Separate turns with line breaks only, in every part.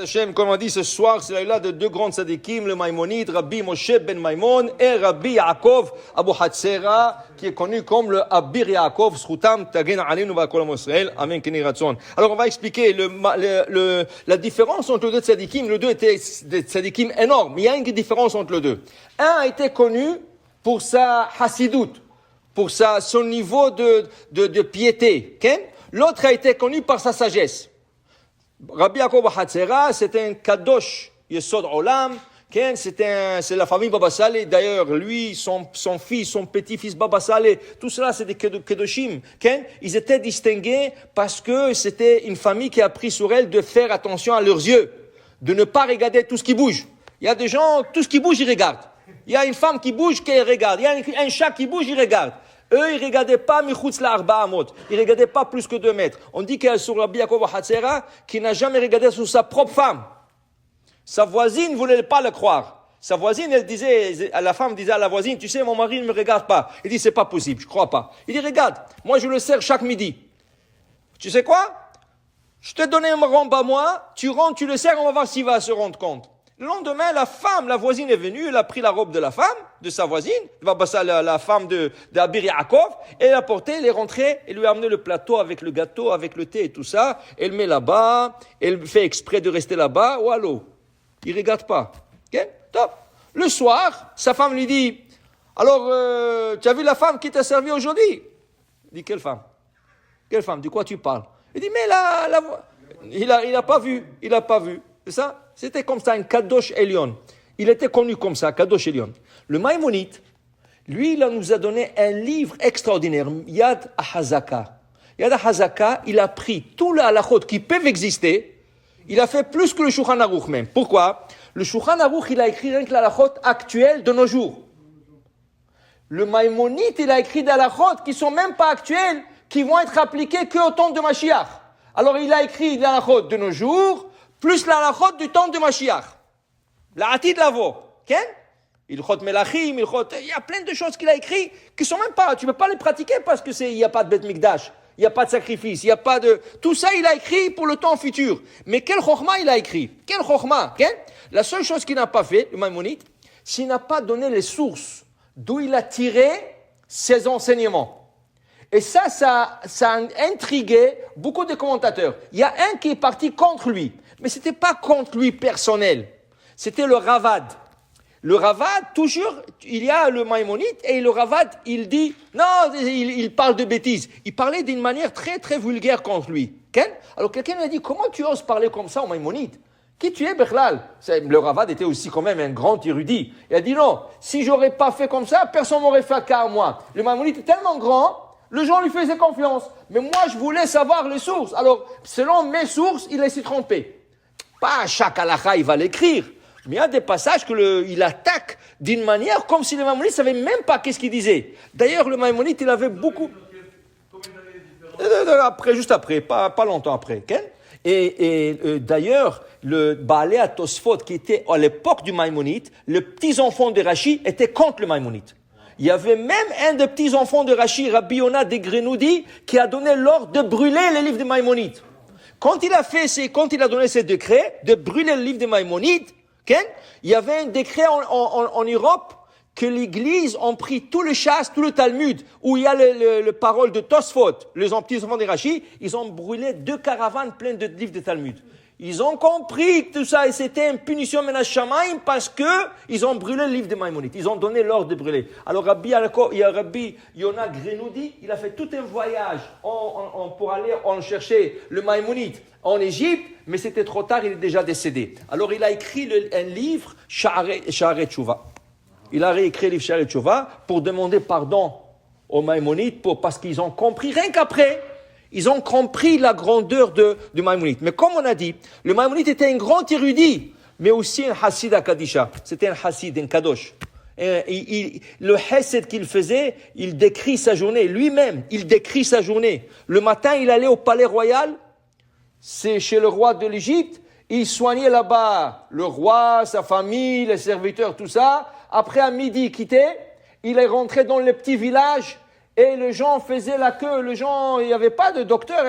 Hashem, comme on dit ce soir, c'est là de deux grands tzadikim, le Maïmonide, Rabbi Moshe ben Maïmon et Rabbi Yaakov Abu Hatzera, qui est connu comme le Abir Yaakov, Schutam Tagen Alinu Ba'Kolam Israël, Amen Keni Ratzon. Alors on va expliquer la différence entre les deux tzadikim. Les deux étaient des tzadikim énormes, mais il y a une différence entre les deux. Un a été connu pour sa hassidout, pour son niveau de piété. Okay? L'autre a été connu par sa sagesse. Rabbi Yaakov Hatzera, c'était un kadosh Yesod Olam, c'est la famille Baba Saleh. D'ailleurs, lui, son fils, son petit-fils Baba Saleh, tout cela, c'est des kedoshim. Ils étaient distingués parce que c'était une famille qui a pris sur elle de faire attention à leurs yeux, de ne pas regarder tout ce qui bouge. Il y a des gens, tout ce qui bouge, ils regardent. Il y a une femme qui bouge, qu'elle regarde. Il y a un chat qui bouge, il regarde. Eux, ils regardaient pas michutz la arba amot. Ils regardaient pas plus que 2 mètres. On dit qu'il y a sur Rabbi Yaakov Hatzera qui n'a jamais regardé sur sa propre femme. Sa voisine voulait pas le croire. Sa voisine, la femme disait à la voisine, tu sais, mon mari ne me regarde pas. Il dit, c'est pas possible, je crois pas. Il dit, regarde, moi je le sers chaque midi. Tu sais quoi? Je t'ai donné un robe à moi, tu rentres, tu le sers, on va voir s'il va se rendre compte. Le lendemain, la voisine est venue, elle a pris la robe de la femme, de sa voisine, la femme d'Abir Yaakov, et elle a porté, elle est rentrée, elle lui a amené le plateau avec le gâteau, avec le thé et tout ça, elle met là-bas, elle fait exprès de rester là-bas, ou allô, il regarde pas. Okay? Top. Le soir, sa femme lui dit, alors, tu as vu la femme qui t'a servi aujourd'hui? Il dit, quelle femme? Quelle femme? De quoi tu parles? Il dit, mais il a pas vu, c'est ça? C'était comme ça, un Kadosh Elion. Il était connu comme ça, Kadosh Elion. Le Maïmonide, lui, il nous a donné un livre extraordinaire, Yad HaHazaka. Yad HaHazaka, il a pris tous les halachot qui peuvent exister, il a fait plus que le Shulchan Aruch même. Pourquoi? Le Shulchan Aruch, il a écrit rien que les halachot actuels de nos jours. Le Maïmonide, il a écrit des halachot qui sont même pas actuels, qui vont être appliqués qu'au temps de Mashiach. Alors, il a écrit les halachot de nos jours, plus la halachot du temps de Mashiach. La Atid Lavo. Il y a plein de choses qu'il a écrites qui sont même pas, tu peux pas les pratiquer parce que il y a pas de Bet Mikdash, il y a pas de sacrifice, il y a pas de, tout ça il a écrit pour le temps futur. Mais quel chokhma il a écrit? Quel chokhma? La seule chose qu'il n'a pas fait, le Maïmonide, c'est qu'il n'a pas donné les sources d'où il a tiré ses enseignements. Et ça a intrigué beaucoup de commentateurs. Il y a un qui est parti contre lui. Mais c'était pas contre lui personnel. C'était le Ravad. Le Ravad, toujours, il y a le Maïmonide et le Ravad, il dit, non, il parle de bêtises. Il parlait d'une manière très, très vulgaire contre lui. Alors quelqu'un lui a dit, comment tu oses parler comme ça au Maïmonide? Qui tu es, Bechlal? Le Ravad était aussi quand même un grand érudit. Il a dit, non, si j'aurais pas fait comme ça, personne m'aurait fait cas à moi. Le Maïmonide est tellement grand, les gens lui faisaient confiance. Mais moi, je voulais savoir les sources. Alors, selon mes sources, il s'est trompé. Pas à chaque halakha, il va l'écrire. Mais il y a des passages il attaque d'une manière comme si le Maïmonide ne savait même pas qu'est-ce qu'il disait. D'ailleurs, le Maïmonide, il avait beaucoup... Juste après, pas longtemps après. Et d'ailleurs, le Baalei Tosfot, qui était à l'époque du Maïmonide, les petits-enfants de Rashi étaient contre le Maïmonide. Il y avait même un des petits-enfants de Rashi, Rabbi Yonah de Grenoudi, qui a donné l'ordre de brûler les livres de Maïmonide. Quand il a donné ce décret de brûler le livre de Maïmonide, il y avait un décret en Europe que l'Église a pris tout le chasse, tout le Talmud, où il y a le parole de Tosfot, les petits-enfants de Rashi, ils ont brûlé 2 caravanes pleines de livres de Talmud. Ils ont compris que tout ça, et c'était une punition menace Shamaim parce que ils ont brûlé le livre de Maïmonide. Ils ont donné l'ordre de brûler. Alors Rabbi Yonah Grenoudi, il a fait tout un voyage pour aller en chercher le Maïmonide en Égypte, mais c'était trop tard, il est déjà décédé. Alors il a écrit un livre, Sha'arei Tshuva. Il a réécrit le livre Sha'arei Tshuva pour demander pardon aux Maïmonides parce qu'ils ont compris, rien qu'après, ils ont compris la grandeur du Maïmonide. Mais comme on a dit, le Maïmonide était un grand érudit, mais aussi un Hassid à Kadisha. C'était un Hassid, un Kadosh. Le Hesed qu'il faisait, il décrit sa journée. Lui-même, il décrit sa journée. Le matin, il allait au palais royal, c'est chez le roi de l'Égypte, il soignait là-bas le roi, sa famille, les serviteurs, tout ça. Après, à midi, il quittait, il est rentré dans le petit village, Et les gens faisaient la queue, il n'y avait pas de docteur.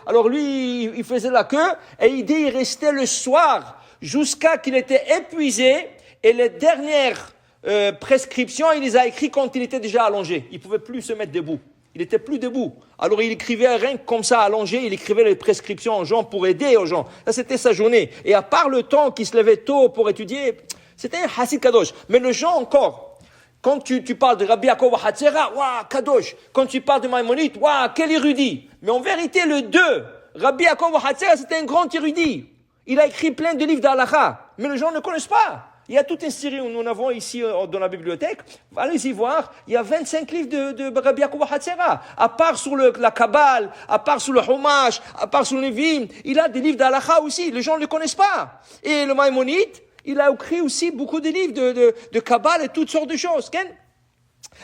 Alors lui, il faisait la queue et il restait le soir jusqu'à qu'il était épuisé. Et les dernières prescriptions, il les a écrites quand il était déjà allongé. Il ne pouvait plus se mettre debout. Il n'était plus debout. Alors il écrivait rien que comme ça, allongé, il écrivait les prescriptions aux gens pour aider aux gens. Ça, c'était sa journée. Et à part le temps qu'il se levait tôt pour étudier, c'était un Hassid Kadosh. Mais le gens encore... Quand tu parles de Rabbi Yaakov Hatzera, waouh, Kadosh. Quand tu parles de Maïmonide, waouh, quel érudit. Mais en vérité, le deux, Rabbi Yaakov Hatzera, c'était un grand érudit. Il a écrit plein de livres d'Halakha. Mais les gens ne connaissent pas. Il y a toute une série où nous avons ici dans la bibliothèque. Allez-y voir. Il y a 25 livres de Rabbi Yaakov Hatzera. À part sur la Kabbale, à part sur le Humash, à part sur le Nevim, il a des livres d'Halakha aussi. Les gens ne le connaissent pas. Et le Maïmonide, il a écrit aussi beaucoup de livres de Kabbale et toutes sortes de choses.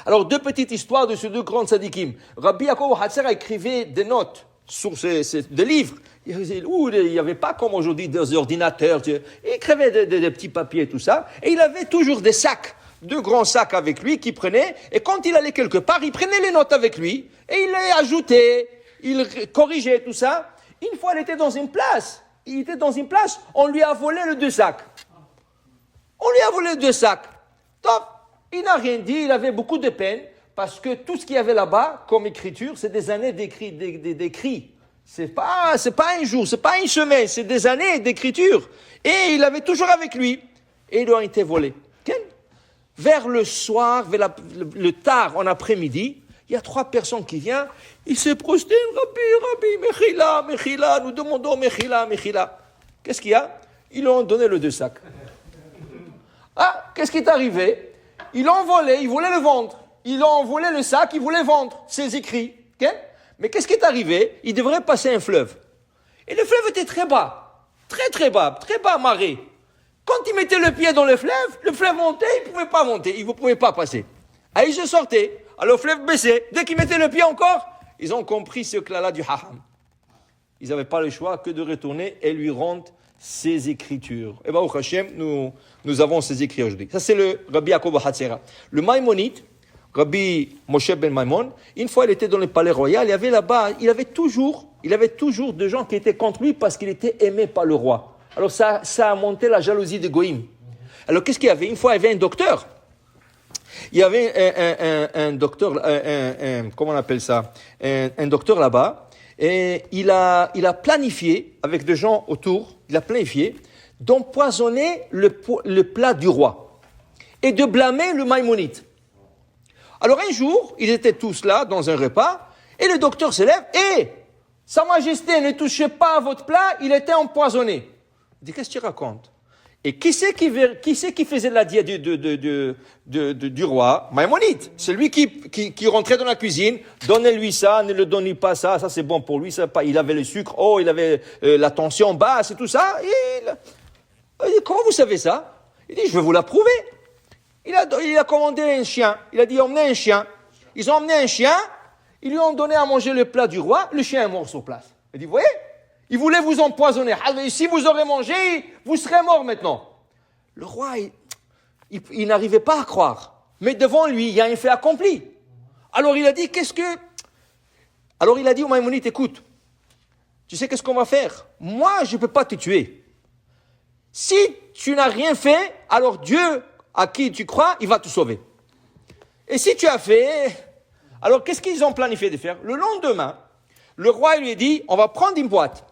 Alors, deux petites histoires de ces deux grands tzadikim. Rabbi Yaakov Hatzera écrivait des notes sur des livres. Où il n'y avait pas comme aujourd'hui des ordinateurs. Il écrivait des petits papiers, tout ça. Et il avait toujours des sacs, deux grands sacs avec lui qu'il prenait. Et quand il allait quelque part, il prenait les notes avec lui. Et il les ajoutait, il corrigeait tout ça. Une fois, il était dans une place. On lui a volé les deux sacs. On lui a volé 2 sacs. Top. Il n'a rien dit, il avait beaucoup de peine, parce que tout ce qu'il y avait là-bas, comme écriture, c'est des années d'écrit. C'est pas un jour, c'est pas une semaine, c'est des années d'écriture. Et il avait toujours avec lui. Et ils ont été volés. Vers le soir, vers le tard, en après-midi, il y a 3 personnes qui viennent, ils se prosternent, Rabbi, Mechila, nous demandons Mechila. Qu'est-ce qu'il y a? Ils lui ont donné les 2 sacs. Ah, qu'est-ce qui est arrivé? Ils l'ont volé, ils voulaient le vendre. Ils ont volé le sac, ils voulaient vendre ses écrits. Okay? Mais qu'est-ce qui est arrivé? Ils devraient passer un fleuve. Et le fleuve était très bas. Très bas marée. Quand ils mettaient le pied dans le fleuve montait, ils ne pouvaient pas monter, ils ne pouvaient pas passer. Ah, ils se sortaient. Alors le fleuve baissait. Dès qu'ils mettaient le pied encore, ils ont compris ce clala du haham. Ils n'avaient pas le choix que de retourner et lui rendre ses écritures. Et bien, au Hachem, nous avons ces écrits aujourd'hui. Ça, c'est le Rabbi Yaakov Hatzera. Le Maïmonide, Rabbi Moshe ben Maimon, une fois, il était dans le palais royal, il y avait là-bas, il avait toujours des gens qui étaient contre lui parce qu'il était aimé par le roi. Alors, ça a monté la jalousie de Goïm. Alors, qu'est-ce qu'il y avait? Une fois, il y avait un docteur. Il y avait un docteur, comment on appelle ça? Un docteur là-bas. Et il a planifié, avec des gens autour, d'empoisonner le plat du roi et de blâmer le Maïmonide. Alors un jour, ils étaient tous là, dans un repas, et le docteur se lève, et Sa Majesté, ne touchez pas à votre plat, il était empoisonné. Il dit, qu'est-ce que tu racontes? Et qui c'est qui faisait la diète du roi? Maïmonide. C'est lui qui rentrait dans la cuisine, donnez-lui ça, ne le donnez pas ça c'est bon pour lui, il avait le sucre, il avait la tension basse et tout ça. Il dit, comment vous savez ça? Il dit, je vais vous l'approuver. Il a commandé un chien, il a dit, emmenez un chien. Ils ont emmené un chien, ils lui ont donné à manger le plat du roi, le chien est mort sur place. Il dit, vous voyez? Il voulait vous empoisonner. Si vous aurez mangé, vous serez mort maintenant. Le roi, il n'arrivait pas à croire. Mais devant lui, il y a un fait accompli. Alors il a dit, Alors il a dit au Maïmonide, écoute, tu sais qu'est-ce qu'on va faire? Moi, je ne peux pas te tuer. Si tu n'as rien fait, alors Dieu, à qui tu crois, il va te sauver. Et si tu as fait, alors qu'est-ce qu'ils ont planifié de faire? Le lendemain, le roi lui a dit, on va prendre une boîte.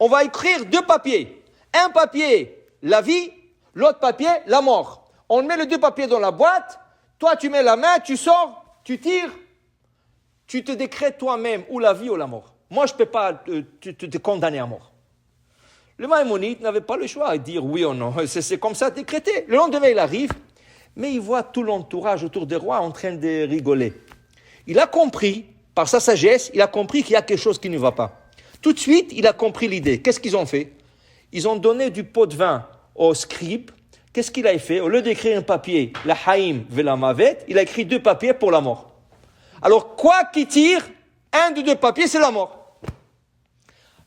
On va écrire 2 papiers. Un papier, la vie, l'autre papier, la mort. On met les 2 papiers dans la boîte, toi tu mets la main, tu sors, tu tires, tu te décrètes toi-même ou la vie ou la mort. Moi je ne peux pas te condamner à mort. Le Maïmonide n'avait pas le choix de dire oui ou non, c'est comme ça décrété. Le lendemain il arrive, mais il voit tout l'entourage autour des rois en train de rigoler. Il a compris, par sa sagesse, il a compris qu'il y a quelque chose qui ne va pas. Tout de suite, il a compris l'idée. Qu'est-ce qu'ils ont fait? Ils ont donné du pot de vin au scribe. Qu'est-ce qu'il a fait? Au lieu d'écrire un papier, la haïm ve la mavet, il a écrit 2 papiers pour la mort. Alors, quoi qu'il tire, un des 2 papiers, c'est la mort.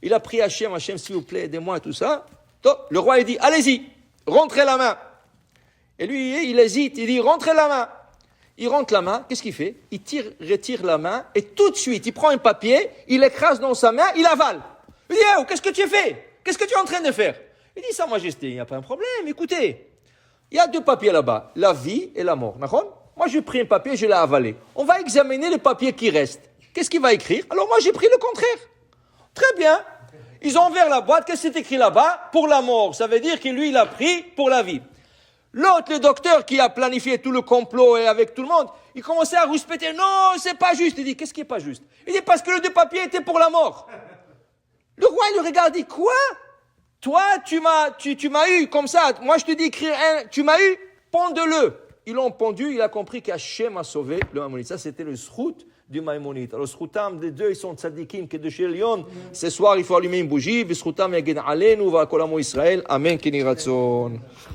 Il a prié Hachem, s'il vous plaît, aidez-moi et tout ça. Donc, le roi, il dit, allez-y, rentrez la main. Et lui, il hésite, il dit, rentrez la main. il rentre la main, qu'est-ce qu'il fait? Il retire la main et tout de suite, il prend un papier, il l'écrase dans sa main, il avale. Il dit, oh, qu'est-ce que tu as fait? Qu'est-ce que tu es en train de faire? Il dit, Sa Majesté, il n'y a pas un problème, écoutez. Il y a deux papiers là-bas, la vie et la mort. D'accord? Moi, j'ai pris un papier, je l'ai avalé. On va examiner le papier qui reste. Qu'est-ce qu'il va écrire? Alors moi, j'ai pris le contraire. Très bien. Ils ont ouvert la boîte, qu'est-ce que c'est écrit là-bas? Pour la mort. Ça veut dire que lui, il a pris pour la vie. L'autre, le docteur qui a planifié tout le complot et avec tout le monde, il commençait à rouspéter. Non, c'est pas juste. Il dit, qu'est-ce qui est pas juste? Il dit, parce que le deux papiers étaient pour la mort. Le roi, il le regarde, il dit, quoi? Toi, tu m'as eu comme ça. Moi, je te dis écrire un, tu m'as eu, pende-le. Ils l'ont pendu, il a compris qu'Hachem a sauvé le Maïmonide. Ça, c'était le srout du Maïmonide. Alors, le sroutam des deux, ils sont tzadikim, que de chez Lyon. Ce soir, il faut allumer une bougie. Sroutam yagen alenu, va kol amo Israël. Amen, keni ratzon.